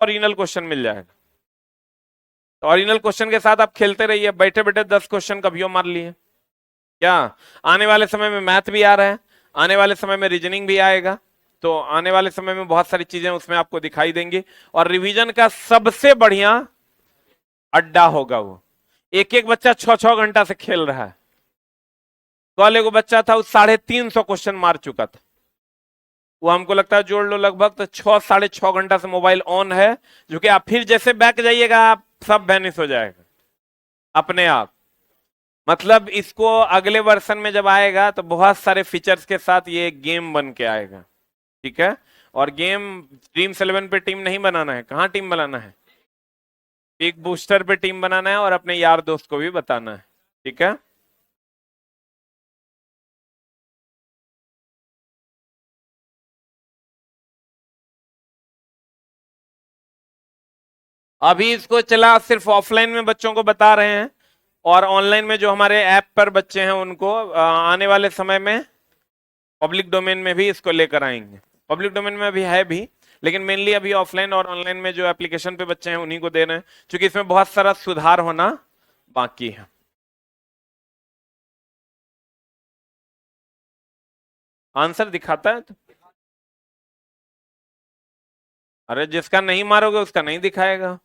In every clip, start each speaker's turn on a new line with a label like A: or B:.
A: Original question मिल जाएगा। तो original question के साथ आप खेलते रहिए, बैठे बैठे 10 क्वेश्चन कभी मार लिए क्या। आने वाले समय में मैथ भी आ रहा है, आने वाले समय में रीजनिंग भी आएगा, तो आने वाले समय में बहुत सारी चीजें उसमें आपको दिखाई देंगी। और रिवीजन का सबसे बढ़िया अड्डा होगा वो। एक एक बच्चा 6-6 घंटा से खेल रहा है। कल एगो बच्चा था, वो 350 क्वेश्चन मार चुका था। वो हमको लगता है जोड़ लो लगभग तो 6-6.5 घंटा से मोबाइल ऑन है, जो कि आप फिर जैसे बैक जाइएगा आप सब वैनिश हो जाएगा अपने आप। मतलब इसको अगले वर्षन में जब आएगा तो बहुत सारे फीचर्स के साथ ये गेम बन के आएगा, ठीक है। और गेम Dreams11 पे टीम नहीं बनाना है, कहाँ टीम बनाना है, बिग बूस्टर पे टीम बनाना है और अपने यार दोस्त को भी बताना है, ठीक है। अभी इसको चला सिर्फ ऑफलाइन में बच्चों को बता रहे हैं, और ऑनलाइन में जो हमारे ऐप पर बच्चे हैं उनको आने वाले समय में पब्लिक डोमेन में भी इसको लेकर आएंगे। पब्लिक डोमेन में अभी है भी, लेकिन मेनली अभी ऑफलाइन और ऑनलाइन में जो एप्लीकेशन पे बच्चे हैं उन्हीं को दे रहे हैं, क्योंकि इसमें बहुत सारा सुधार होना बाकी है। आंसर दिखाता है तो, अरे जिसका नहीं मारोगे उसका नहीं दिखाएगा।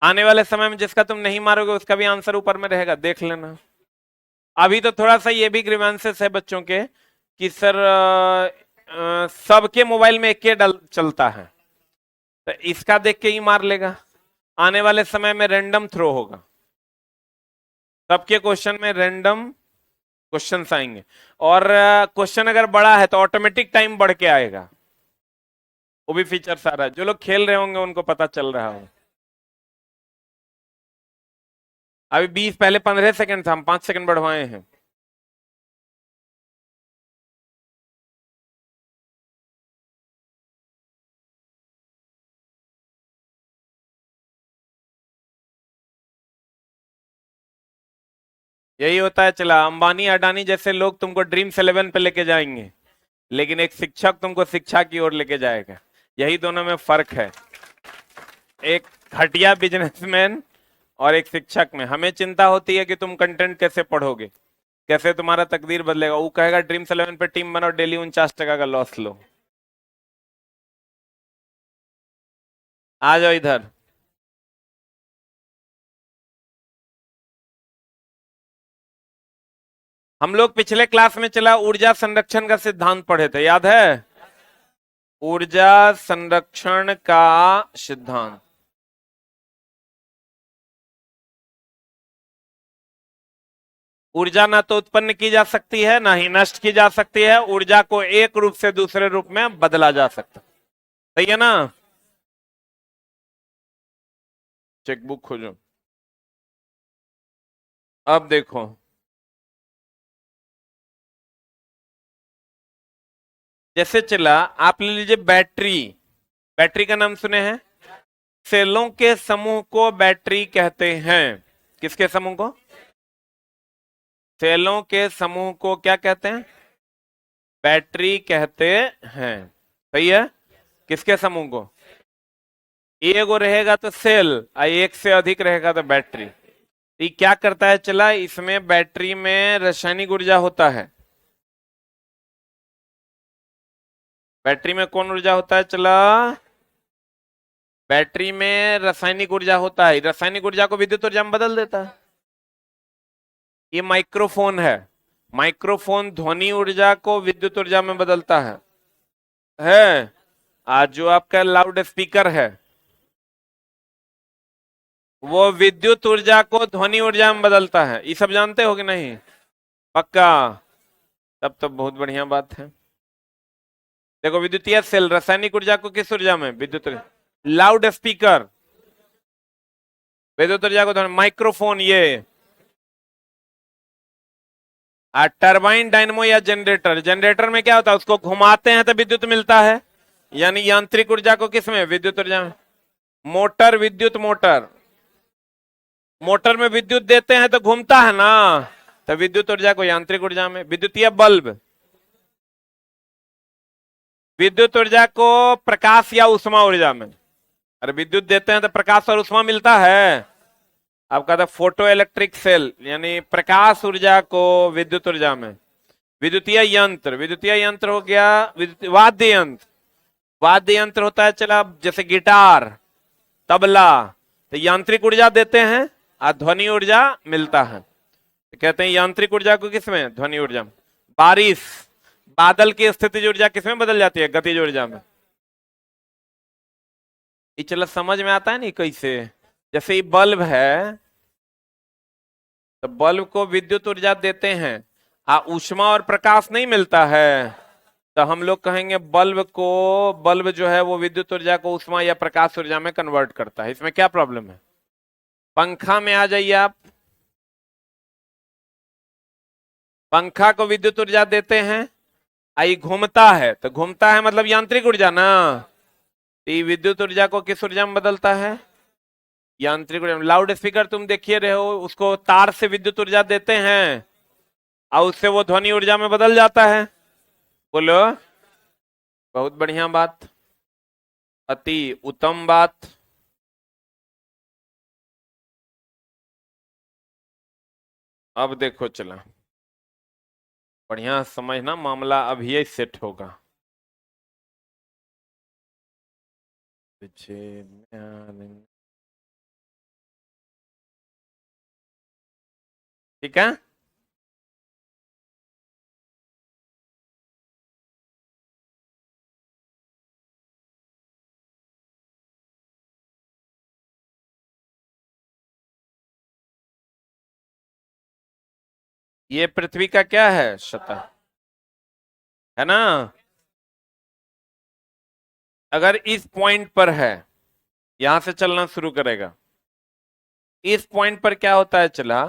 A: आने वाले समय में जिसका तुम नहीं मारोगे उसका भी आंसर ऊपर में रहेगा, देख लेना। अभी तो थोड़ा सा ये भी ग्रीवेंसेस है बच्चों के कि सर सबके मोबाइल में एक डल चलता है, तो इसका देख के ही मार लेगा। आने वाले समय में रैंडम थ्रो होगा, सबके क्वेश्चन में रैंडम क्वेश्चंस आएंगे, और क्वेश्चन अगर बड़ा है तो ऑटोमेटिक टाइम बढ़ के आएगा। वो भी फीचर सारा है, जो लोग खेल रहे होंगे उनको पता चल रहा होगा। अभी 20 पहले 15 सेकंड था, हम 5 सेकंड बढ़वाए हैं। यही होता है, चला अंबानी अडानी जैसे लोग तुमको Dreams11 पे लेके जाएंगे, लेकिन एक शिक्षक तुमको शिक्षा की ओर लेके जाएगा। यही दोनों में फर्क है, एक घटिया बिजनेसमैन और एक शिक्षक में। हमें चिंता होती है कि तुम कंटेंट कैसे पढ़ोगे, कैसे तुम्हारा तकदीर बदलेगा। वो कहेगा Dreams11 पे टीम बनाओ, डेली 49 टका का लॉस लो। आ जाओ इधर। हम लोग पिछले क्लास में चला ऊर्जा संरक्षण का सिद्धांत पढ़े थे, याद है, ऊर्जा संरक्षण का सिद्धांत। ऊर्जा ना तो उत्पन्न की जा सकती है ना ही नष्ट की जा सकती है, ऊर्जा को एक रूप से दूसरे रूप में बदला जा सकता है, सही है ना। चेकबुक खोजो, अब देखो। जैसे चला, आप ले लीजिए बैटरी। बैटरी का नाम सुने हैं, सेलों के समूह को बैटरी कहते हैं। किसके समूह को, सेलों के समूह को क्या कहते हैं, बैटरी कहते हैं, सही है। किसके समूह को, एगो रहेगा तो सेल, एक से अधिक रहेगा तो बैटरी। ये क्या करता है, चला इसमें बैटरी में रासायनिक ऊर्जा होता है। बैटरी में कौन ऊर्जा होता है, चला बैटरी में रासायनिक ऊर्जा होता है। रासायनिक ऊर्जा को विद्युत ऊर्जा में बदल देता है। ये माइक्रोफोन है, माइक्रोफोन ध्वनि ऊर्जा को विद्युत ऊर्जा में बदलता है। आज जो आपका लाउड स्पीकर है वो विद्युत ऊर्जा को ध्वनि ऊर्जा में बदलता है। ये सब जानते हो कि नहीं, पक्का, तब तो बहुत बढ़िया बात है। देखो विद्युतीय सेल रासायनिक ऊर्जा को किस ऊर्जा में, विद्युत, लाउड स्पीकर विद्युत ऊर्जा को ध्वनि, माइक्रोफोन ये, टरबाइन डायनमो या जनरेटर। जनरेटर में क्या होता है, उसको घुमाते हैं तो विद्युत मिलता है, यानी यांत्रिक ऊर्जा को किसमें, विद्युत ऊर्जा में। मोटर, विद्युत मोटर, मोटर में विद्युत देते हैं तो घूमता है ना, तो विद्युत ऊर्जा को यांत्रिक ऊर्जा में। विद्युतीय बल्ब, विद्युत ऊर्जा को प्रकाश या उष्मा ऊर्जा में। अरे विद्युत देते हैं तो प्रकाश और उष्मा मिलता है। आपका था फोटो इलेक्ट्रिक सेल, यानी प्रकाश ऊर्जा को विद्युत ऊर्जा में। विद्युतीय यंत्र हो गया वाद्य यंत्र। वाद्य यंत्र होता है चला जैसे गिटार, तबला, तो यांत्रिक ऊर्जा देते हैं और ध्वनि ऊर्जा मिलता है। तो कहते हैं यांत्रिक ऊर्जा को किसमें? ध्वनि ऊर्जा में। बारिश, बादल की स्थितिज ऊर्जा किसमें बदल जाती है? गतिज ऊर्जा में। ये चलो समझ में आता है नहीं कैसे? जैसे ये बल्ब है, तो बल्ब को विद्युत ऊर्जा देते हैं, ऊष्मा और प्रकाश नहीं मिलता है, तो हम लोग कहेंगे बल्ब जो है वो विद्युत ऊर्जा को उष्मा या प्रकाश ऊर्जा में कन्वर्ट करता है। इसमें क्या प्रॉब्लम है? पंखा में आ जाइए आप, पंखा को विद्युत ऊर्जा देते हैं, आई घूमता है, तो घूमता है मतलब यांत्रिक ऊर्जा ना, ये विद्युत ऊर्जा को किस ऊर्जा में बदलता है? यांत्रिक ऊर्जा में। लाउड स्पीकर तुम देखिए रहे हो, उसको तार से विद्युत ऊर्जा देते हैं और उससे वो ध्वनि ऊर्जा में बदल जाता है। बोलो, बहुत बढ़िया बात, अति उत्तम बात। अब देखो चला, बढ़िया समझना, मामला अभी यही सेट होगा। ठीक है, ये पृथ्वी का क्या है? सतह है ना। अगर इस पॉइंट पर है, यहां से चलना शुरू करेगा, इस पॉइंट पर क्या होता है चला,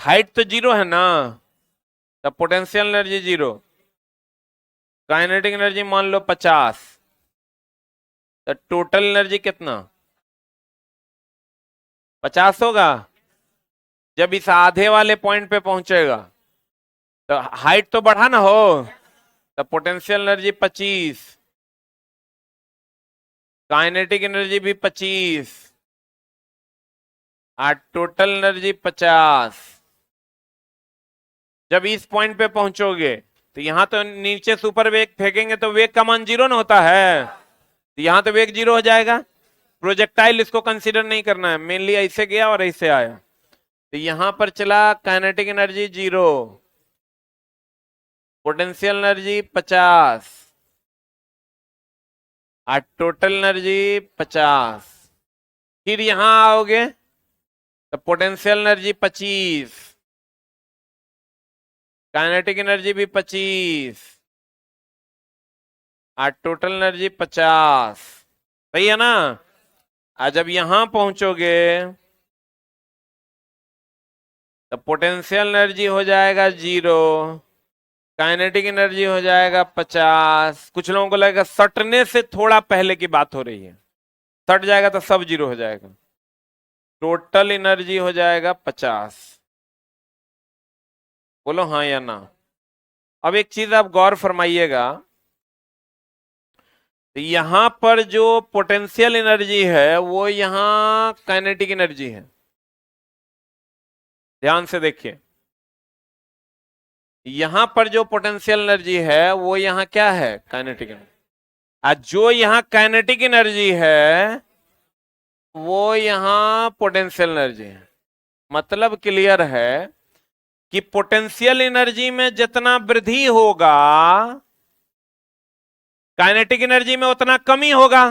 A: हाइट तो जीरो है ना, तो potential energy zero, kinetic energy मान लो 50, तो टोटल एनर्जी कितना? 50 होगा। जब इस आधे वाले पॉइंट पे पहुंचेगा तो हाइट तो बढ़ा ना हो, तो पोटेंशियल एनर्जी 25, काइनेटिक एनर्जी भी 25 और टोटल एनर्जी 50। जब इस पॉइंट पे पहुंचोगे तो यहां तो नीचे सुपर वेग फेंकेंगे तो वेग का मान जीरो ना होता है, तो यहां तो वेग जीरो हो जाएगा। प्रोजेक्टाइल इसको कंसीडर नहीं करना है, मेनली ऐसे गया और ऐसे आया, तो यहां पर चला kinetic energy zero, potential energy 50 और टोटल एनर्जी 50। फिर यहां आओगे तो पोटेंशियल एनर्जी 25, काइनेटिक एनर्जी भी 25 और टोटल एनर्जी 50। सही है ना। आज जब यहां पहुंचोगे तो पोटेंशियल एनर्जी हो जाएगा जीरो, काइनेटिक एनर्जी हो जाएगा 50। कुछ लोगों को लगेगा सटने से थोड़ा पहले की बात हो रही है, सट जाएगा तो सब जीरो हो जाएगा। टोटल एनर्जी हो जाएगा 50। बोलो हाँ या ना। अब एक चीज आप गौर फरमाइएगा, तो यहां पर जो पोटेंशियल एनर्जी है वो यहां काइनेटिक एनर्जी है, ध्यान से देखिए। यहां पर जो पोटेंशियल एनर्जी है वो यहां क्या है? Kinetic energy. आज जो यहां काइनेटिक एनर्जी है वो यहां पोटेंशियल एनर्जी है। मतलब क्लियर है कि पोटेंशियल एनर्जी में जितना वृद्धि होगा काइनेटिक एनर्जी में उतना कमी होगा।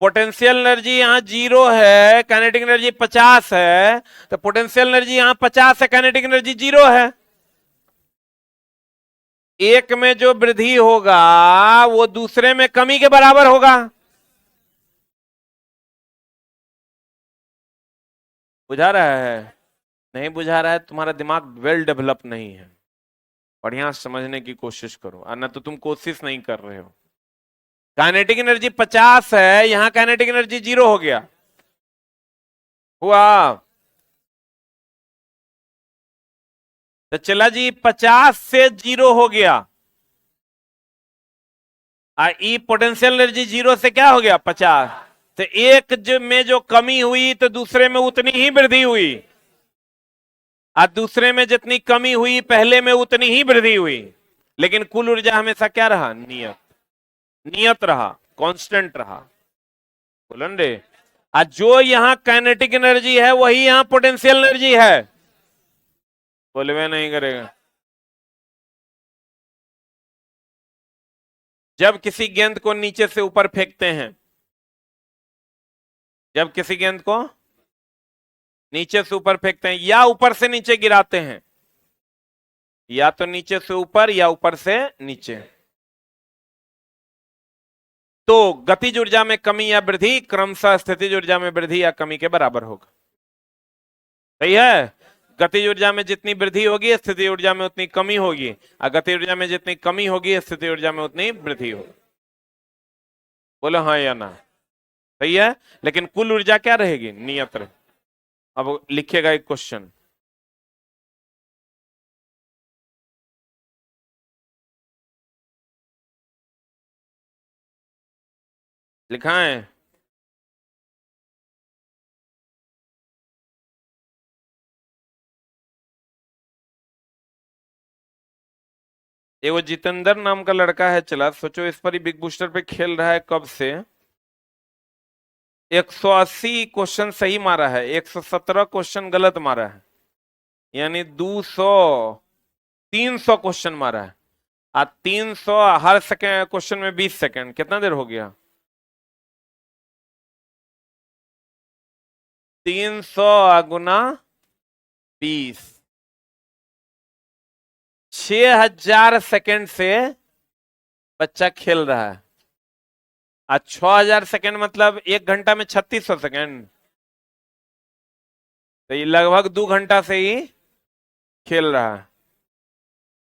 A: पोटेंशियल एनर्जी यहां जीरो है, काइनेटिक एनर्जी 50 है, तो पोटेंशियल एनर्जी यहां 50 है, काइनेटिक एनर्जी जीरो है। एक में जो वृद्धि होगा वो दूसरे में कमी के बराबर होगा। बुझा रहा है? नहीं बुझा रहा है, तुम्हारा दिमाग वेल डेवलप नहीं है। बढ़िया समझने की कोशिश करो, और ना तो तुम कोशिश नहीं कर रहे हो। काइनेटिक एनर्जी 50 है, यहां काइनेटिक एनर्जी जीरो हो गया, हुआ। तो चला जी 50 से जीरो हो गया, ई पोटेंशियल एनर्जी जीरो से क्या हो गया? 50। तो एक में जो कमी हुई तो दूसरे में उतनी ही वृद्धि हुई, और दूसरे में जितनी कमी हुई पहले में उतनी ही वृद्धि हुई। लेकिन कुल ऊर्जा हमेशा क्या रहा? नियत, नियत रहा, कांस्टेंट रहा। बोलन रे। और जो यहां काइनेटिक एनर्जी है वही यहां पोटेंशियल एनर्जी है। बोलवे नहीं करेगा। जब किसी गेंद को नीचे से ऊपर फेंकते हैं, जब किसी गेंद को नीचे से ऊपर फेंकते हैं या ऊपर से नीचे गिराते हैं, या तो नीचे से ऊपर या ऊपर से नीचे, तो गतिज ऊर्जा में कमी या वृद्धि क्रमशः स्थितिज ऊर्जा में वृद्धि या कमी के बराबर होगा। सही है? गतिज ऊर्जा में जितनी वृद्धि होगी स्थिति ऊर्जा में उतनी कमी होगी, और गतिज ऊर्जा में जितनी कमी होगी स्थिति ऊर्जा में उतनी वृद्धि होगी। बोलो हाँ या ना? सही है। लेकिन कुल ऊर्जा क्या रहेगी? नियत रहेगी। अब लिखिएगा एक क्वेश्चन। लिखा है? वो जितेंद्र नाम का लड़का है, चला सोचो इस पर ही बिग बूस्टर पे खेल रहा है कब से। 180 क्वेश्चन सही मारा है, 117 क्वेश्चन गलत मारा है, यानी 300 क्वेश्चन मारा है। 300 हर सेकेंड क्वेश्चन में 20 सेकेंड, कितना देर हो गया? 300 गुना 20, 6000 सेकेंड से बच्चा खेल रहा है। 6000 सेकेंड मतलब 1 घंटा में 3600 सेकेंड, तो ये लगभग 2 घंटा से ही खेल रहा है।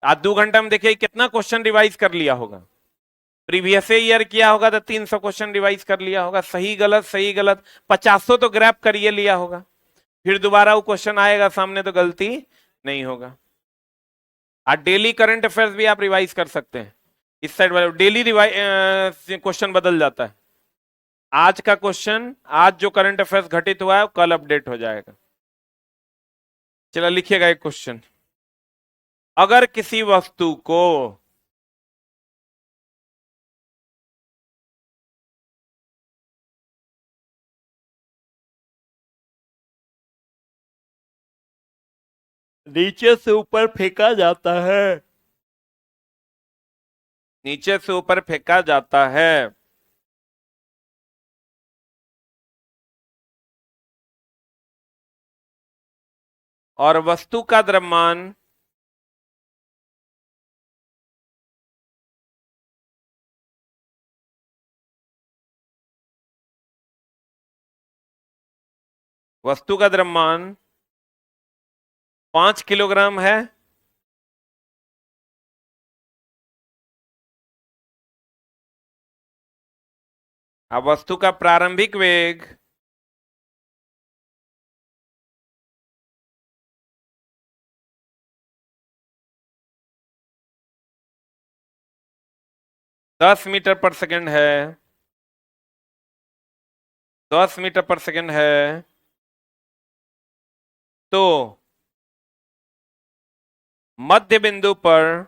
A: आज 2 घंटा में देखिए कितना क्वेश्चन रिवाइज कर लिया होगा। प्रीवियस ईयर किया होगा तो 300 क्वेश्चन रिवाइज कर लिया होगा, सही गलत सही गलत 50 तो ग्रैप करिए लिया होगा। फिर दोबारा वो क्वेश्चन आएगा सामने तो गलती नहीं होगा। आज डेली करंट अफेयर्स भी आप रिवाइज कर सकते हैं। इस साइड वाले डेली क्वेश्चन बदल जाता है। आज का क्वेश्चन, आज जो करंट अफेयर्स घटित हुआ है वो कल अपडेट हो जाएगा। चलो लिखिएगा एक क्वेश्चन। अगर किसी वस्तु को नीचे से ऊपर फेंका जाता है, नीचे से ऊपर फेंका जाता है, और वस्तु का द्रव्यमान वस्तु का द्रव्यमान 5 किलोग्राम है, अब वस्तु का प्रारंभिक वेग 10 मीटर पर सेकंड है, 10 मीटर पर सेकंड है, तो मध्य बिंदु पर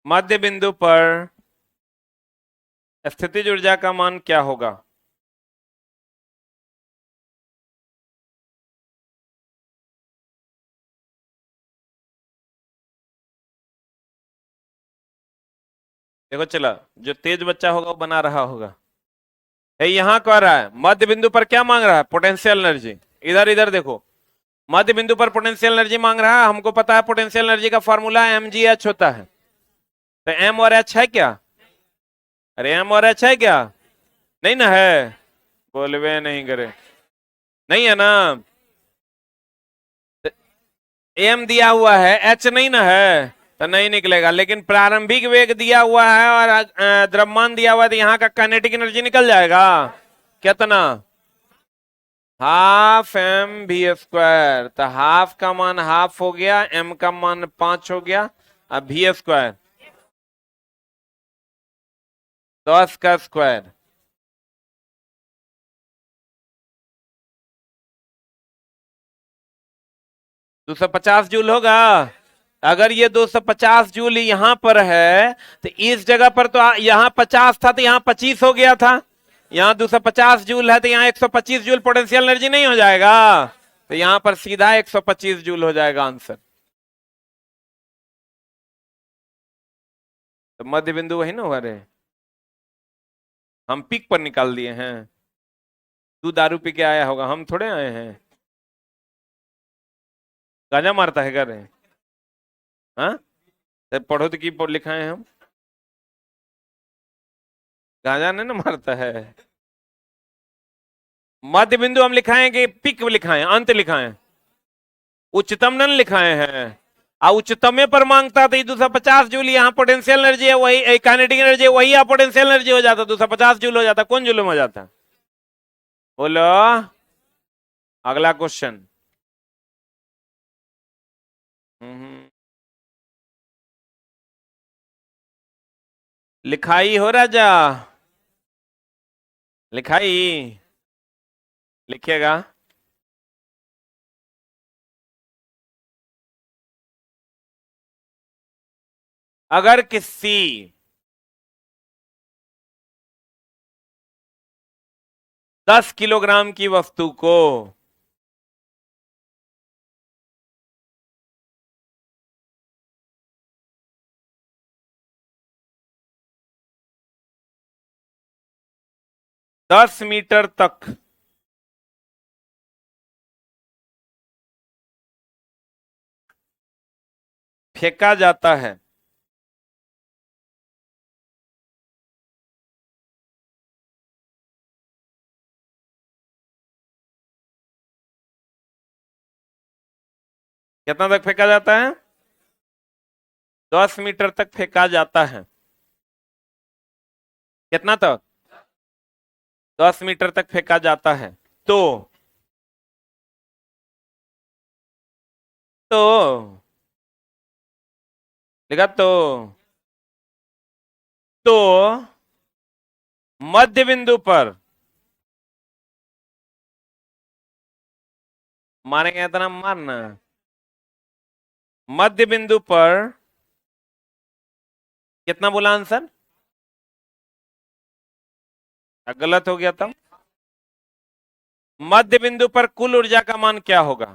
A: मध्य बिंदु पर स्थितिज ऊर्जा का मान क्या होगा? देखो चला, जो तेज बच्चा होगा वो बना रहा होगा। यहां कह रहा है मध्य बिंदु पर क्या मांग रहा है? Potential energy. इधर इधर देखो, मध्य बिंदु पर पोटेंशियल एनर्जी मांग रहा है। हमको पता है पोटेंशियल एनर्जी का फॉर्मूला mgh होता है, तो m और h है क्या? अरे m और h है क्या? नहीं ना है? बोलवे नहीं करे, नहीं है ना? m दिया हुआ है, h नहीं ना है, तो नहीं निकलेगा। लेकिन प्रारंभिक वेग दिया हुआ है और द्रव्यमान दिया हुआ है, तो यहाँ का काइनेटिक एनर्जी निकल जाएगा। कितना? हाफ एम भी स्क्वायर, तो हाफ का मान हाफ हो गया, एम का मान 5 हो गया, अब भी स्क्वायर 10 का स्क्वायर 250 जूल होगा। अगर ये 250 जूल यहां पर है तो इस जगह पर तो यहां 50 था तो यहां 25 हो गया था। यहां 250 जूल है तो यहां 125 जूल पोटेंशियल एनर्जी नहीं हो जाएगा, तो यहां पर सीधा 125 जूल हो जाएगा आंसर। तो मध्य बिंदु वही ना हुआ रे, हम पिक पर निकाल दिए हैं। तू दारू पी के आया होगा, हम थोड़े आए हैं। गांजा मारता है क्या रे? हाँ, तो पढ़ो तो की लिखाए हैं हम, गांजा नहीं ना मारता है। मध्य बिंदु हम लिखाएं कि पिक लिखाएं, अंत लिखाएं? उच्चतम न लिखाए हैं। उच्चतम पर मांगता तो 250 जूल यहाँ पोटेंशियल एनर्जी है, वही काइनेटिक एनर्जी है, वही पोटेंशियल एनर्जी हो जाता, 250 जूल हो जाता। कौन जूल में हो जाता? बोलो। अगला क्वेश्चन। लिखाई हो राजा, लिखाई लिखिएगा। अगर किसी 10 किलोग्राम की वस्तु को 10 मीटर तक फेंका जाता है, कितना तक फेंका जाता है? 10 मीटर तक फेंका जाता है। कितना तक? 10 मीटर तक फेंका जाता है। तो तो लिखा तो मध्य बिंदु पर मारेंगे इतना मारना, मध्य बिंदु पर कितना बोला आंसर? गलत हो गया था। मध्य बिंदु पर कुल ऊर्जा का मान क्या होगा?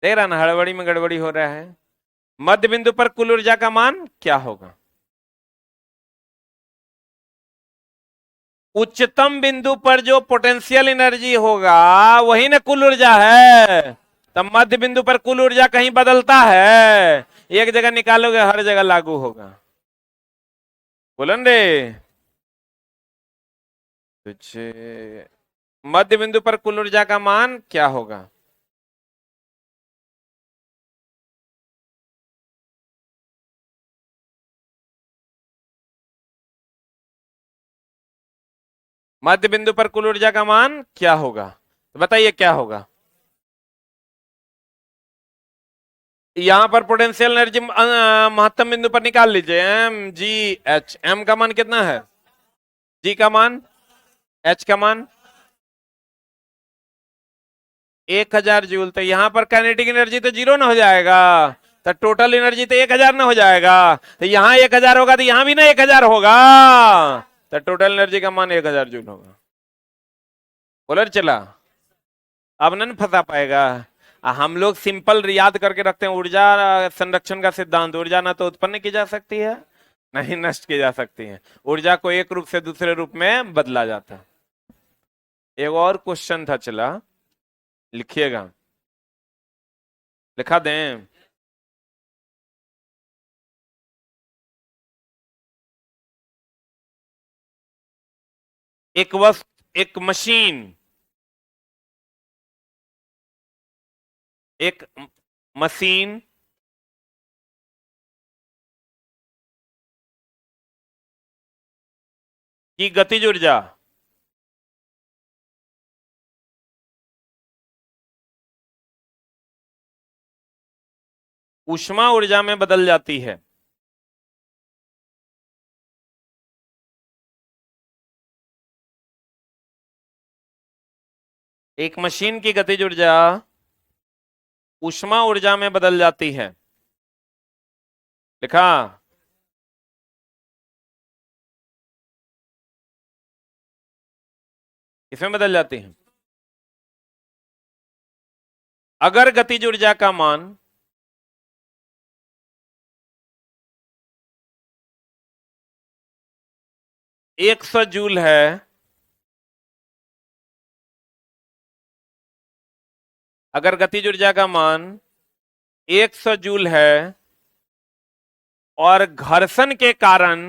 A: देख रहा ना, हड़बड़ी में गड़बड़ी हो रहा है। मध्य बिंदु पर कुल ऊर्जा का मान क्या होगा? उच्चतम बिंदु पर जो पोटेंशियल एनर्जी होगा वही ना कुल ऊर्जा है। तब मध्य बिंदु पर कुल ऊर्जा कहीं बदलता है? एक जगह निकालोगे हर जगह लागू होगा। बोलन रे तुझे, मध्य बिंदु पर कुल ऊर्जा का मान क्या होगा? मध्य बिंदु पर कुल ऊर्जा का मान क्या होगा? तो बताइए क्या होगा। यहां पर पोटेंशियल एनर्जी महत्तम बिंदु पर निकाल लीजिए, एम जी एच। एम का मान कितना है? जी का मान, एच का मान 1000 जूल। तो यहां पर काइनेटिक एनर्जी तो जीरो ना हो जाएगा, तो टोटल एनर्जी तो 1000 ना हो जाएगा। तो यहां 1000 होगा तो यहां भी ना 1000 होगा, तो टोटल एनर्जी का मान 1000 जूल होगा। बोलर चला, अब नहीं फंसा पाएगा। हम लोग सिंपल याद करके रखते हैं, ऊर्जा संरक्षण का सिद्धांत। ऊर्जा ना तो उत्पन्न की जा सकती है, नहीं नष्ट की जा सकती है। ऊर्जा को एक रूप से दूसरे रूप में बदला जाता है। एक और क्वेश्चन था, चला लिखिएगा, लिखा दें। एक वस्तु, एक मशीन, एक मशीन की गतिज ऊर्जा ऊष्मा ऊर्जा में बदल जाती है। एक मशीन की गतिज ऊर्जा ऊष्मा ऊर्जा में बदल जाती है। लिखा? किसमें बदल जाती है? अगर गतिज ऊर्जा का मान 100 जूल है, अगर गतिज ऊर्जा का मान 100 जूल है और घर्षण के कारण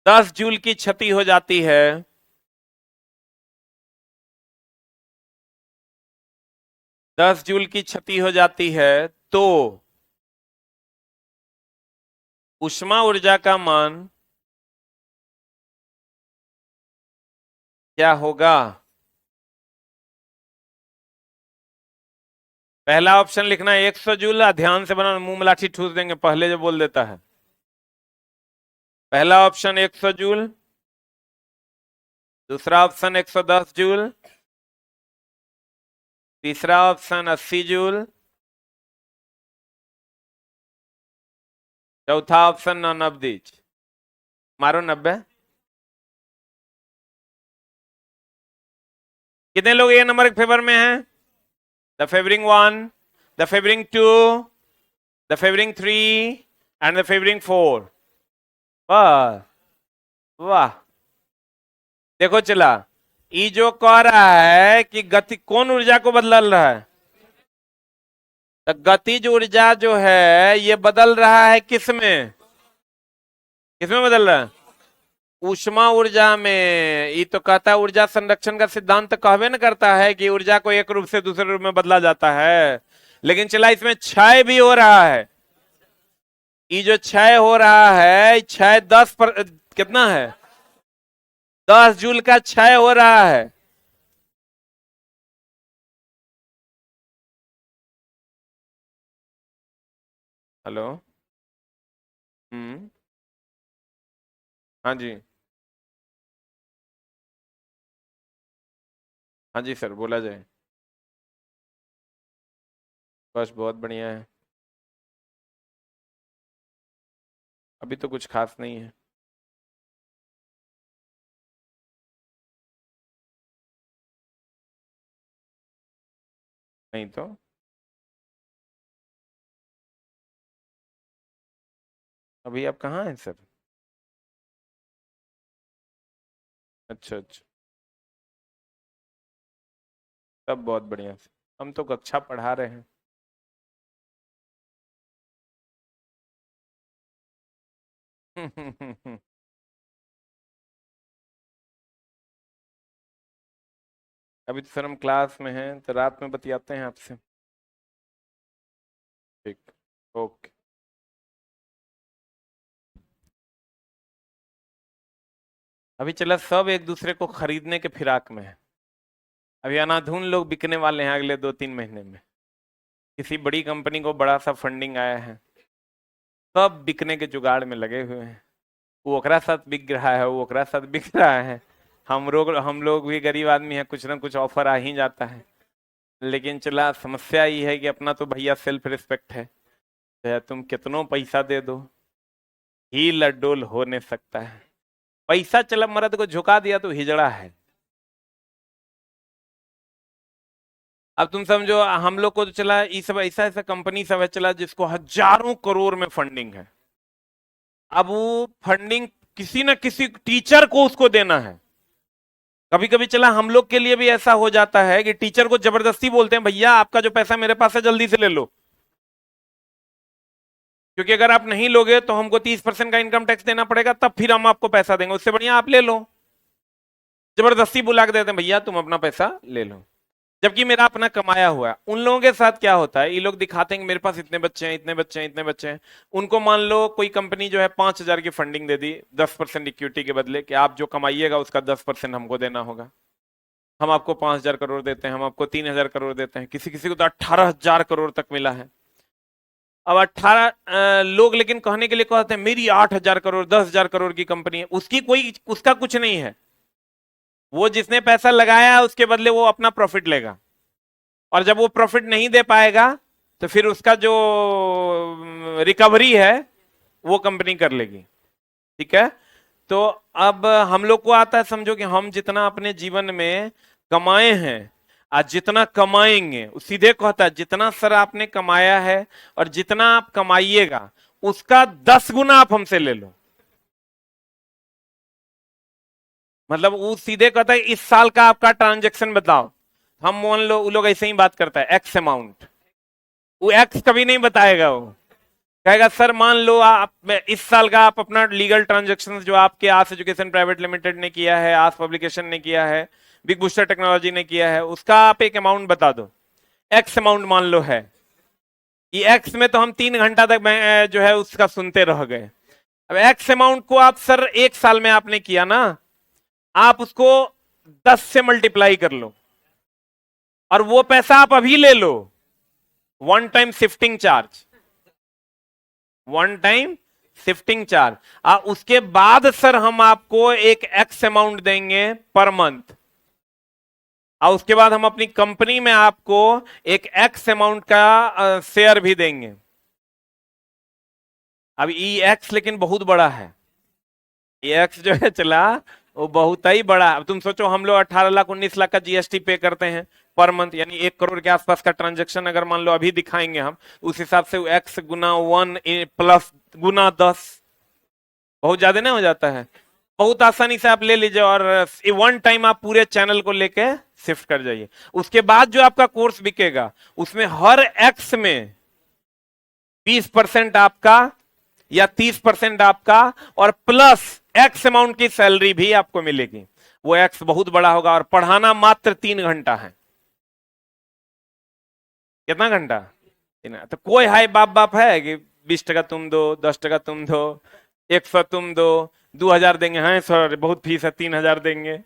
A: 10 जूल की क्षति हो जाती है, 10 जूल की क्षति हो जाती है, तो ऊष्मा ऊर्जा का मान क्या होगा? पहला ऑप्शन लिखना है 100 जूल। ध्यान से बनाना, मुंह में लाठी ठूस देंगे पहले जो बोल देता है। पहला ऑप्शन 100 जूल, दूसरा ऑप्शन 110 जूल, तीसरा ऑप्शन 80 जूल, चौथा ऑप्शन 90। मारो 90। कितने लोग ये नंबर के फेवर में हैं? The favouring 1, the favouring 2, the favouring 3 and the favouring 4। वाह वाह, देखो चला। ये जो कह रहा है कि गति कौन ऊर्जा को बदल रहा है, तो गतिज ऊर्जा जो है ये बदल रहा है किसमें? किसमें बदल रहा है? ऊष्मा ऊर्जा में। ये तो कहता है, ऊर्जा संरक्षण का सिद्धांत तो कहवे न करता है कि ऊर्जा को एक रूप से दूसरे रूप में बदला जाता है, लेकिन चला इसमें क्षय भी हो रहा है। ये जो क्षय हो रहा है, क्षय 10 पर कितना है? 10 जूल का क्षय हो रहा है। हेलो। हाँ जी। हाँ जी सर, बोला जाए। बस बहुत बढ़िया है। अभी तो कुछ खास नहीं है। नहीं तो अभी आप कहाँ हैं सर? अच्छा अच्छा, तब बहुत बढ़िया। हम तो कक्षा पढ़ा रहे हैं। अभी तो सर हम क्लास में हैं, तो रात में बतियाते हैं आपसे। ठीक, ओके। अभी चला सब एक दूसरे को खरीदने के फिराक में है। अभी अनाधुन लोग बिकने वाले हैं अगले 2-3 महीने में। किसी बड़ी कंपनी को बड़ा सा फंडिंग आया है, सब बिकने के जुगाड़ में लगे हुए हैं। वो ओकरा साथ बिक रहा है, वो ओकरा साथ बिक रहा है। हम लोग भी गरीब आदमी हैं, कुछ ना कुछ ऑफर आ ही जाता है। लेकिन चला समस्या ये है कि अपना तो भैया सेल्फ रिस्पेक्ट है, तो तुम कितनों पैसा दे दो, ही लड्डोल हो नहीं सकता है। पैसा चला मर्द को झुका दिया तो हिजड़ा है। अब तुम समझो, हम लोग को तो चला ये सब ऐसा ऐसा कंपनी सब है चला जिसको हजारों करोड़ में फंडिंग है। अब वो फंडिंग किसी ना किसी टीचर को उसको देना है। कभी कभी चला हम लोग के लिए भी ऐसा हो जाता है कि टीचर को जबरदस्ती बोलते हैं, भैया आपका जो पैसा मेरे पास है जल्दी से ले लो, क्योंकि अगर आप नहीं लोगे तो हमको 30% का इनकम टैक्स देना पड़ेगा, तब फिर हम आपको पैसा देंगे, उससे बढ़िया आप ले लो। जबरदस्ती बुला के देते हैं, भैया तुम अपना पैसा ले लो। जबकि मेरा अपना कमाया हुआ है। उन लोगों के साथ क्या होता है, ये लोग दिखाते हैं कि मेरे पास इतने बच्चे हैं, इतने बच्चे हैं, इतने बच्चे हैं। उनको मान लो कोई कंपनी जो है 5,000 की फंडिंग दे दी 10% इक्विटी के बदले, कि आप जो कमाइएगा उसका 10% हमको देना होगा। हम आपको 5,000 करोड़ देते हैं, हम आपको 3,000 करोड़ देते हैं। किसी किसी को तो 18,000 करोड़ तक मिला है। अब 18 लोग लेकिन कहने के लिए कहते हैं मेरी 8,000 करोड़ 10,000 करोड़ की कंपनी है, उसका कुछ नहीं है। वो जिसने पैसा लगाया है उसके बदले वो अपना प्रॉफिट लेगा, और जब वो प्रॉफिट नहीं दे पाएगा तो फिर उसका जो रिकवरी है वो कंपनी कर लेगी। ठीक है, तो अब हम लोग को आता है, समझो कि हम जितना अपने जीवन में कमाए हैं, आज जितना कमाएंगे, सीधे कहता है जितना सर आपने कमाया है और जितना आप कमाइएगा उसका 10 गुना आप हमसे ले लो। मतलब वो सीधे कहता है इस साल का आपका ट्रांजैक्शन बताओ। हम मान लो, वो लोग ऐसे ही बात करता है एक्स अमाउंट, वो एक्स कभी नहीं बताएगा। वो कहेगा सर मान लो आप इस साल का आप अपना लीगल ट्रांजैक्शन जो आपके आस एजुकेशन प्राइवेट लिमिटेड ने किया है, आस पब्लिकेशन ने किया है, बिग बूस्टर टेक्नोलॉजी ने किया है, उसका आप एक अमाउंट बता दो। एक्स अमाउंट मान लो है, ये एक्स में तो हम 3 घंटा तक जो है उसका सुनते रह गए। अब एक्स अमाउंट को आप सर 1 साल में आपने किया ना, आप उसको 10 से मल्टीप्लाई कर लो और वो पैसा आप अभी ले लो। One time shifting charge, one time shifting charge. उसके बाद सर हम आपको एक एक्स अमाउंट देंगे पर मंथ, और उसके बाद हम अपनी कंपनी में आपको एक एक्स अमाउंट का शेयर भी देंगे। अब ई एक्स लेकिन बहुत बड़ा है, ये एक्स जो है चला वो बहुत ही बड़ा। अब तुम सोचो हम लोग 18 लाख 19 लाख का जीएसटी पे करते हैं पर मंथ, यानी 1 करोड़ के आसपास का ट्रांजैक्शन अगर मान लो अभी दिखाएंगे हम, उस हिसाब से एक्स गुना 1 प्लस गुना 10 बहुत ज्यादा नहीं हो जाता है। बहुत आसानी से आप ले लीजिए और वन टाइम आप पूरे चैनल को लेके शिफ्ट कर जाइए। उसके बाद जो आपका कोर्स बिकेगा उसमें हर एक्स में 20% आपका या 30% आपका, और प्लस एक्स अमाउंट की सैलरी भी आपको मिलेगी। वो एक्स बहुत बड़ा होगा, और पढ़ाना मात्र 3 घंटा है। कितना घंटा? तो कोई हाई बाप बाप है कि 20 टका तुम दो, 10 टका तुम दो, 100 तुम दो, 2,000 देंगे, हाँ सर बहुत फीस है 3,000 देंगे।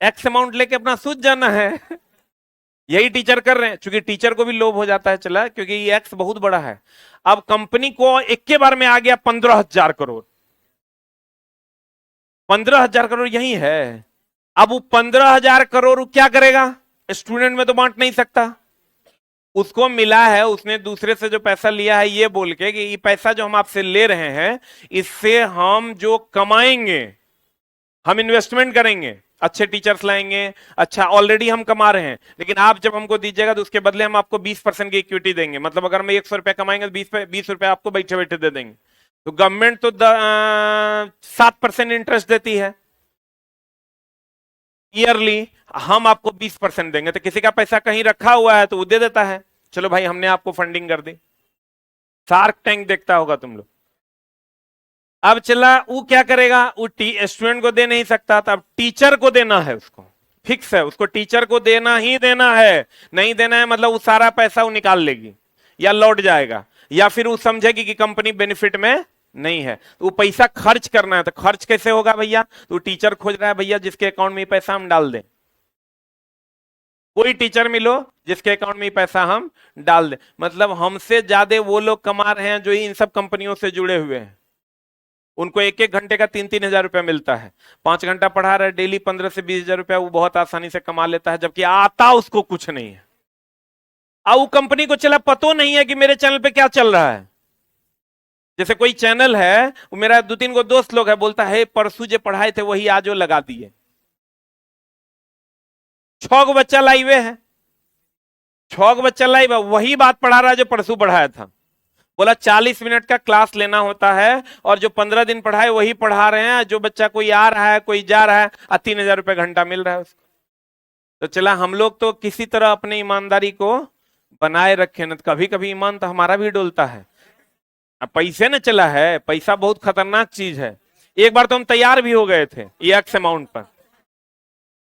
A: एक्स अमाउंट लेके अपना सूझ जाना है। यही टीचर कर रहे हैं, क्योंकि टीचर को भी लोभ हो जाता है चला, क्योंकि ये एक्स बहुत बड़ा है। अब कंपनी को एक के बार में आ गया 15,000 करोड़, 15,000 करोड़ यही है। अब वो 15,000 करोड़ क्या करेगा? स्टूडेंट में तो बांट नहीं सकता। उसको मिला है, उसने दूसरे से जो पैसा लिया है ये बोल के कि ये पैसा जो हम आपसे ले रहे हैं इससे हम जो कमाएंगे हम इन्वेस्टमेंट करेंगे, अच्छे टीचर्स लाएंगे, अच्छा ऑलरेडी हम कमा रहे हैं, लेकिन आप जब हमको दीजिएगा तो उसके बदले हम आपको 20% की इक्विटी देंगे। मतलब अगर हम 100 रुपया कमाएंगे तो 20 रुपया आपको बैठे बैठे दे देंगे। तो गवर्नमेंट तो 7% इंटरेस्ट देती है ईयरली, हम आपको 20% देंगे। तो किसी का पैसा कहीं रखा हुआ है तो वो दे देता है, चलो भाई हमने आपको फंडिंग कर दी। शार्क टैंक देखता होगा तुम लोग। अब चला वो क्या करेगा, वो स्टूडेंट को दे नहीं सकता, तब टीचर को देना है, उसको फिक्स है, उसको टीचर को देना ही देना है। नहीं देना है मतलब वो सारा पैसा वो निकाल लेगी या लौट जाएगा, या फिर वो समझेगी कि कंपनी बेनिफिट में नहीं है। तो वो पैसा खर्च करना है, तो खर्च कैसे होगा भैया? तो टीचर खोज रहा है भैया जिसके अकाउंट में पैसा हम डाल दें। कोई टीचर मिलो जिसके अकाउंट में पैसा हम डाल दें। मतलब हमसे ज्यादा वो लोग कमा रहे हैं जो इन सब कंपनियों से जुड़े हुए हैं। उनको 1-1 घंटे का 3-3 हजार रुपया मिलता है। 5 घंटा पढ़ा रहा है डेली, 15 से 20 हजार रुपया वो बहुत आसानी से कमा लेता है, जबकि आता उसको कुछ नहीं है। अब वो कंपनी को चला पतो नहीं है कि मेरे चैनल पे क्या चल रहा है। जैसे कोई चैनल है, वो मेरा 2-3 को दोस्त लोग है, बोलता है परसों जो पढ़ाए थे वही आज वो लगा दिए। 6 को बच्चा लाइवे है, 6 को बच्चा लाइव है, वही बात पढ़ा रहा है जो परसों पढ़ाया था। बोला 40 मिनट का क्लास लेना होता है और जो 15 दिन पढ़ाए वही पढ़ा रहे हैं। जो बच्चा कोई आ रहा है कोई जा रहा है, 3,000 रुपये घंटा मिल रहा है उसको। तो चला हम लोग तो किसी तरह अपनी ईमानदारी को बनाए रखे ना, तो कभी कभी ईमान तो हमारा भी डोलता है। अब पैसे न चला है, पैसा बहुत खतरनाक चीज है। एक बार तो हम तैयार भी हो गए थे ये एक्स अमाउंट पर,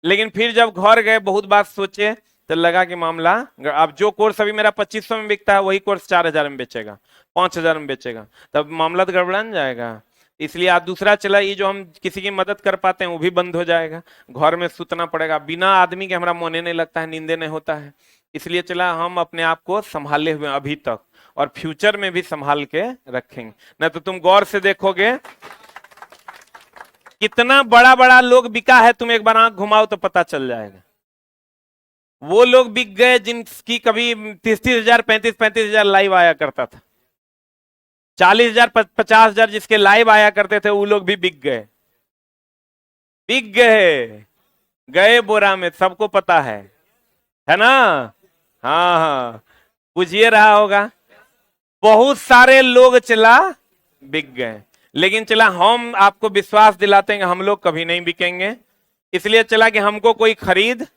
A: लेकिन फिर जब घर गए बहुत बात सोचे तो लगा कि मामला, अब जो कोर्स अभी मेरा 2500 में बिकता है वही कोर्स 4000 में बेचेगा, 5000 में बेचेगा, तब मामला तो गड़बड़ा जाएगा। इसलिए आज दूसरा चला, ये जो हम किसी की मदद कर पाते हैं वो भी बंद हो जाएगा, घर में सुतना पड़ेगा, बिना आदमी के हमारा मोने नहीं लगता है, नींदे नहीं होता है। इसलिए चला हम अपने आप को संभाले हुए अभी तक, और फ्यूचर में भी संभाल के रखेंगे। नहीं तो तुम गौर से देखोगे कितना बड़ा बड़ा लोग बिका है, तुम एक बार आंख घुमाओ तो पता चल जाएगा। वो लोग बिक गए जिनकी कभी 30-30 हजार 35-35 हजार लाइव आया करता था, 40,000 50,000 जिसके लाइव आया करते थे वो लोग भी बिक गए, बिक गए, गए बोरा में, सबको पता है ना। हाँ हाँ, बुझिए रहा होगा, बहुत सारे लोग चला बिक गए, लेकिन चला हम आपको विश्वास दिलाते हैं हम लोग कभी नहीं बिकेंगे, इसलिए चला कि हमको कोई खरीद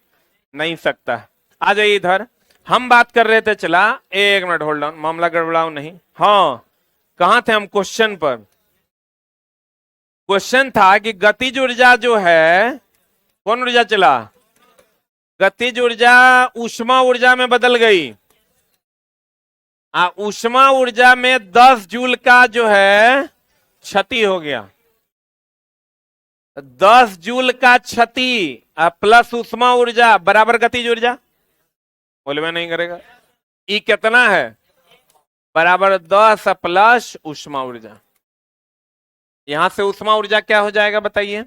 A: नहीं सकता। आ जाइए इधर, हम बात कर रहे थे, चला एक मिनट होल्ड ऑन, मामला गड़बड़ाओ नहीं। हाँ, कहां थे हम, क्वेश्चन पर। क्वेश्चन था कि गतिज ऊर्जा जो है, कौन ऊर्जा चला, गतिज ऊर्जा ऊष्मा ऊर्जा में बदल गई। ऊष्मा ऊर्जा में 10 जूल का जो है क्षति हो गया, 10 जूल का क्षति प्लस ऊष्मा ऊर्जा बराबर गतिज ऊर्जा, बोले मैं नहीं करेगा, ई कितना है, बराबर 10 प्लस ऊष्मा ऊर्जा। यहां से ऊष्मा ऊर्जा क्या हो जाएगा बताइए,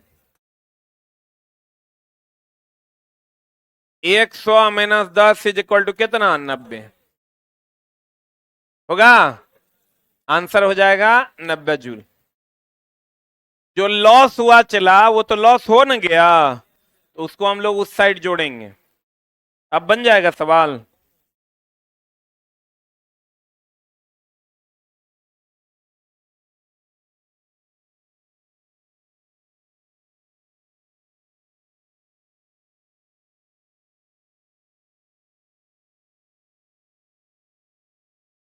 A: 100 माइनस 10 इज इक्वल टू कितना, 90 होगा, आंसर हो जाएगा 90 जूल। जो लॉस हुआ चला वो तो लॉस हो न गया, तो उसको हम लोग उस साइड जोड़ेंगे, अब बन जाएगा सवाल।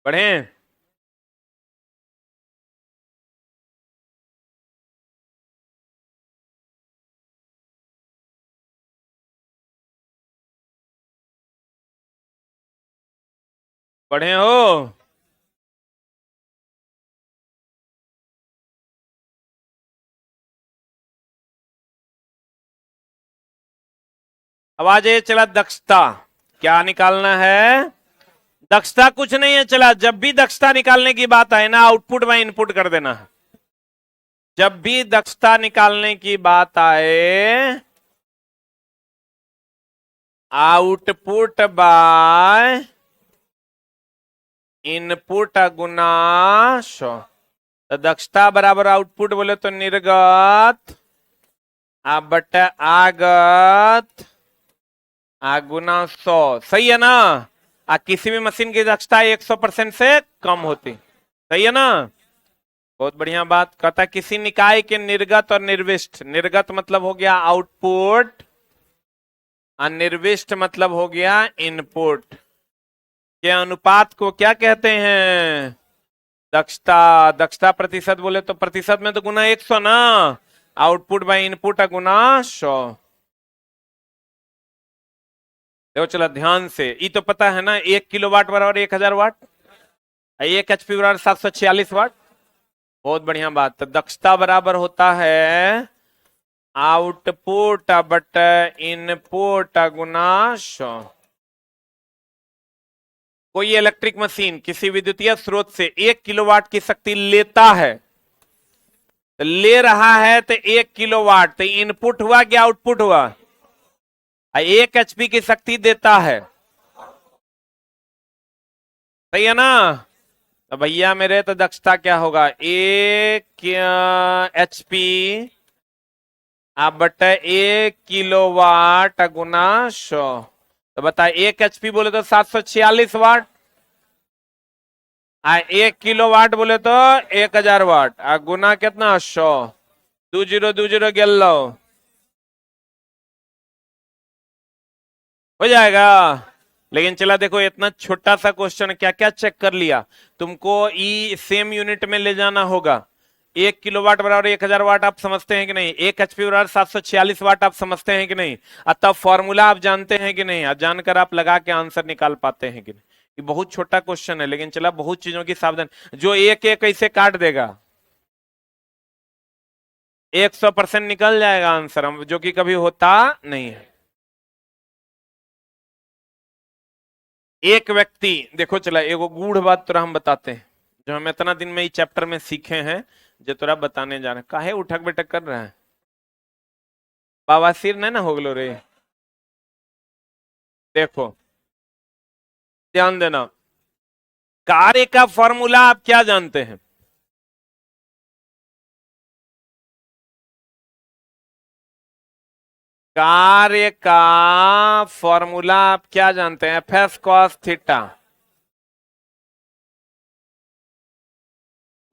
A: बढ़े, बढ़े हो, अब आ जाइए, चला दक्षता क्या निकालना है, दक्षता कुछ नहीं है, चला जब भी दक्षता निकालने की बात आए ना, आउटपुट में इनपुट कर देना है। जब भी दक्षता निकालने की बात आए, आउटपुट बाय इनपुट गुना 100, तो दक्षता बराबर आउटपुट बोले तो निर्गत बट आगत गुना 100, सही है ना। किसी भी मशीन की दक्षता 100% से कम होती, सही है ना, बहुत बढ़िया बात। कहता किसी निकाय के निर्गत और निर्विष्ट, निर्गत मतलब हो गया आउटपुट और निर्विष्ट मतलब हो गया इनपुट, के अनुपात को क्या कहते हैं, दक्षता। दक्षता प्रतिशत बोले तो प्रतिशत में तो गुना 100 ना, आउटपुट बाय इनपुट गुना 100। देखो चला ध्यान से, ये तो पता है ना, 1 किलोवाट बराबर 1000 वाट, 1 HP बराबर 746 वाट, बहुत बढ़िया बात। तो दक्षता बराबर होता है आउटपुट बट इनपुट गुना 100। कोई इलेक्ट्रिक मशीन किसी विद्युतीय स्रोत से 1 किलोवाट की शक्ति लेता है, तो ले रहा है तो 1 किलोवाट, तो इनपुट हुआ कि आउटपुट हुआ, 1 HP की शक्ति देता है, सही है ना। तो भैया मेरे तो दक्षता क्या होगा, 1 HP बट 1 किलोवाट गुना 100, तो बता 1 HP बोले तो 746 वाट, 1 किलोवाट बोले तो 1000 वाट, गुना कितना 100, 2020 गेल हो जाएगा। लेकिन चला देखो इतना छोटा सा क्वेश्चन क्या क्या चेक कर लिया, तुमको ई सेम यूनिट में ले जाना होगा, 1 किलोवाट बराबर 1000 वाट आप समझते हैं कि नहीं? 1 एचपी बराबर 746 वाट आप समझते हैं कि नहीं? अतः फॉर्मूला आप जानते हैं कि नहीं? जानकर आप लगा के आंसर निकाल पाते हैं कि नहीं? ये बहुत छोटा क्वेश्चन है, लेकिन चला बहुत चीजों की सावधान। जो एक एक कैसे काट देगा 100% निकल जाएगा आंसर, जो कि कभी होता नहीं है। एक व्यक्ति, देखो चला एगो गूढ़ बात तोरा हम बताते हैं, जो हम इतना दिन में इस चैप्टर में सीखे हैं, जो तोरा बताने जा रहे हैं। काहे उठक बैठक कर रहा है? बवासीर नहीं ना हो गलो रे? देखो ध्यान देना, कार्य का फॉर्मूला आप क्या जानते हैं? कार्य का फॉर्मूला आप क्या जानते हैं? F s cos theta.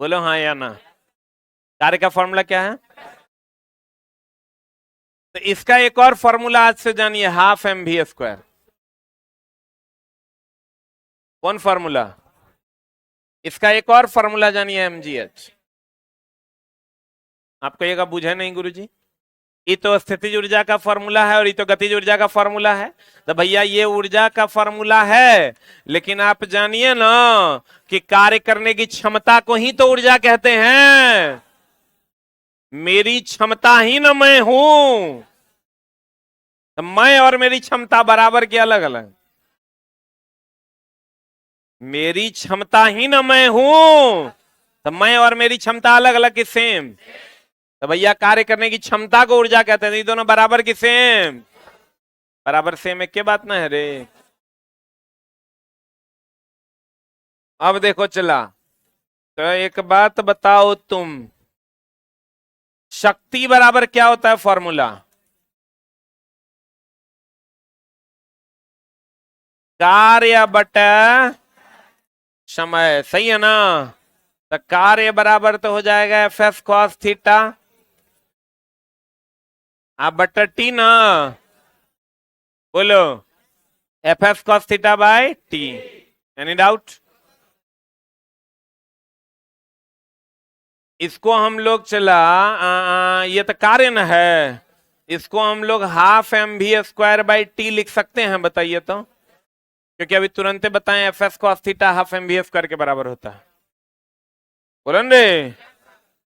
A: बोलो हाँ या ना। कार्य का फॉर्मूला क्या है? तो इसका एक और फॉर्मूला आज से जानिए, हाफ एम वी स्क्वायर। कौन फॉर्मूला? इसका एक और फॉर्मूला जानिए, एम जी एच। आपको ये बुझे नहीं गुरुजी? ये तो स्थितिज ऊर्जा का फॉर्मूला है और ये तो गतिज ऊर्जा का फॉर्मूला है। तो भैया ये ऊर्जा का फॉर्मूला है, लेकिन आप जानिए ना कि कार्य करने की क्षमता को ही तो ऊर्जा कहते हैं। मेरी क्षमता ही ना मैं हूं, तो मैं और मेरी क्षमता बराबर के अलग अलग? मेरी क्षमता ही ना मैं हूं, तो मैं और मेरी क्षमता अलग अलग की सेम? तो भैया कार्य करने की क्षमता को ऊर्जा कहते हैं। ये दोनों बराबर की सेम? बराबर सेम, एक के बात ना है रे। अब देखो चला, तो एक बात बताओ तुम, शक्ति बराबर क्या होता है फॉर्मूला? कार्य बटा समय, सही है ना? तो कार्य बराबर तो हो जाएगा एफ एस कॉस थीटा आप बटा टी ना। बोलो, F s cos theta by T. Any doubt? इसको हम लोग चला ये तो कार्य न है, इसको हम लोग half m v square by t लिख सकते हैं, बताइए तो? क्योंकि अभी तुरंत बताएं f s cos theta half m v square के बराबर होता है। बोलो रे,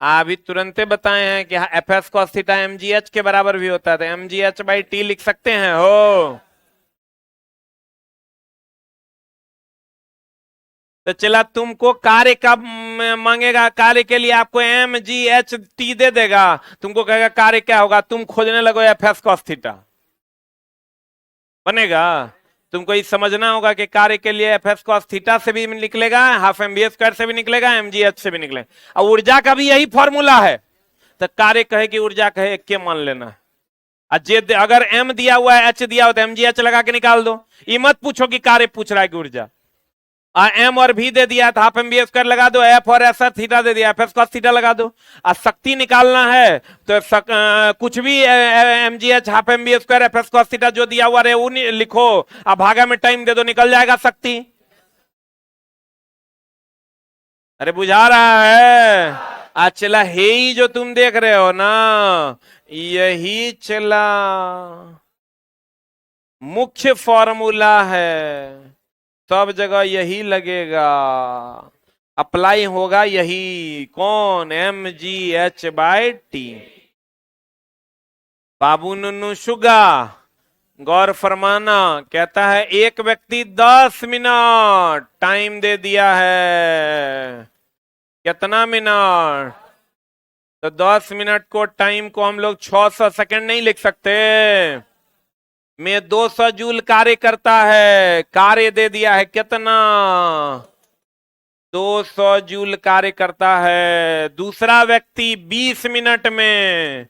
A: अभी तुरंत बताए हैं कि f s cos theta m जी एच के बराबर भी होता है, तो m ji h by t लिख सकते हैं हो। तो चला तुमको कार्य कब मांगेगा? कार्य के लिए आपको एम जी एच टी दे देगा, तुमको कहेगा कार्य क्या होगा, तुम खोजने लगो एफ एस कॉस थीटा बनेगा। तुमको ये समझना होगा कि कार्य के लिए एफ एस कॉस थीटा से भी निकलेगा, हाफ एम बी स्क्वायर से भी निकलेगा, एम जी एच से भी निकलेगा। और ऊर्जा का भी यही फॉर्मूला है। तो कार्य कहे कि ऊर्जा कहे, एक के मान लेना है। अगर एम दिया हुआ है, एच दिया हुआ, तो एम जी एच लगा के निकाल दो। ये मत पूछो कि कार्य पूछ रहा है कि ऊर्जा। एम और भी दे दिया था, हाफ एम बी स्क्वायर लगा दो, एफ और एस थीटा दे दिया, एफ एस कॉस थीटा लगा दो। शक्ति निकालना है तो कुछ भी एम जी h half m b square f s cos theta जो दिया हुआ रहे वो लिखो, अब भागा में टाइम दे दो, निकल जाएगा शक्ति। अरे बुझा रहा है? आज चला हे ही जो तुम देख रहे हो ना, यही चला मुख्य फॉर्मूला है, सब जगह यही लगेगा, अप्लाई होगा यही। कौन? M ji H by T. बाबू नुनू शुगा, गौर फरमाना, कहता है एक व्यक्ति 10 मिनट टाइम दे दिया है। कितना मिनट? तो 10 मिनट को टाइम को हम लोग 600 सेकंड नहीं लिख सकते? में 200 जूल कार्य करता है, कार्य दे दिया है कितना? 200 जूल कार्य करता है। दूसरा व्यक्ति 20 मिनट में,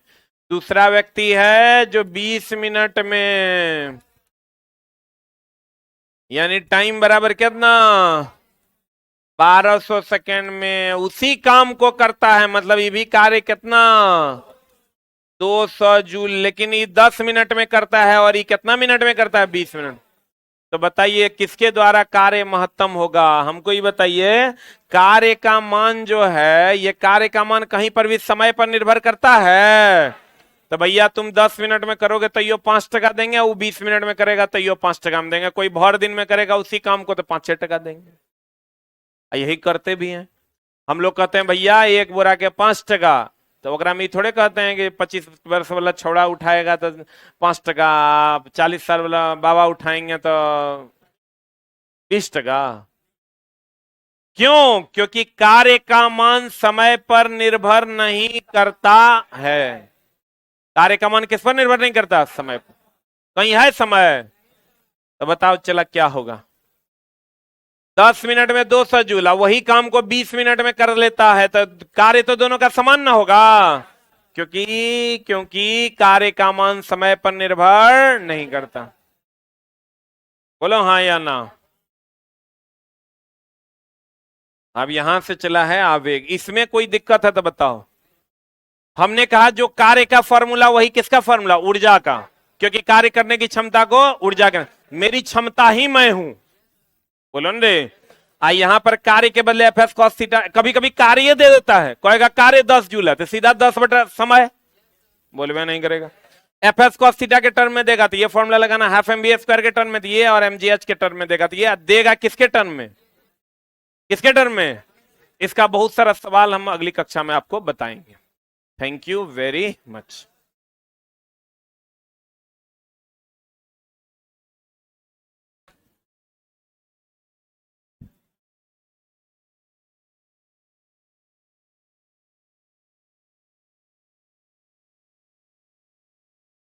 A: दूसरा व्यक्ति है जो 20 मिनट में, यानी टाइम बराबर कितना? 1200 सेकेंड में उसी काम को करता है। मतलब ये भी कार्य कितना? 200 जूल। लेकिन ये 10 मिनट में करता है और ये कितना मिनट में करता है? 20 मिनट। तो बताइए किसके द्वारा कार्य महत्तम होगा, हमको ही बताइए। कार्य का मान जो है, ये कार्य का मान कहीं पर भी समय पर निर्भर करता है। तो भैया तुम 10 मिनट में करोगे तो यो 5 टका देंगे, वो 20 मिनट में करेगा तो यो 5 टका में देंगे, कोई भर दिन में करेगा उसी काम को तो 5-6 टका देंगे। यही करते भी हैं हम लोग। कहते हैं भैया 1 बोरा के 5 टका, तो ओकरा में थोड़े कहते हैं कि 25 वर्ष वाला छौड़ा उठाएगा तो 5 टका, 40 साल वाला बाबा उठाएंगे तो 20 टका। क्यों? क्योंकि कार्य का मान समय पर निर्भर नहीं करता है। कार्य का मान किस पर निर्भर नहीं करता? समय पर। कहीं है समय? तो बताओ चला क्या होगा। 10 मिनट में 200 जूल, वही काम को 20 मिनट में कर लेता है, तो कार्य तो दोनों का समान ना होगा। क्योंकि कार्य का मान समय पर निर्भर नहीं करता। बोलो हाँ या ना। अब यहां से चला है आवेग, इसमें कोई दिक्कत है तो बताओ। हमने कहा जो कार्य का फॉर्मूला वही किसका फॉर्मूला? ऊर्जा का, क्योंकि कार्य करने की क्षमता को ऊर्जा का, मेरी क्षमता ही मैं हूं। बोलो न रे। यहां पर कार्य के बदले एफ एस कॉस थीटा, कभी कभी कार्य दे देता है, कहेगा कार्य 10 जूल है तो सीधा 10 बटा समय, बोलवे नहीं करेगा। एफ एस कॉस थीटा के टर्म में देगा तो ये फॉर्मूला लगाना, हाफ एम बी स्क्वायर के टर्म में दिए, और एम जी एच के टर्म में देगा तो ये देगा किसके टर्म में? किसके टर्म में? इसका बहुत सारा सवाल हम अगली कक्षा में आपको बताएंगे। Thank you very much.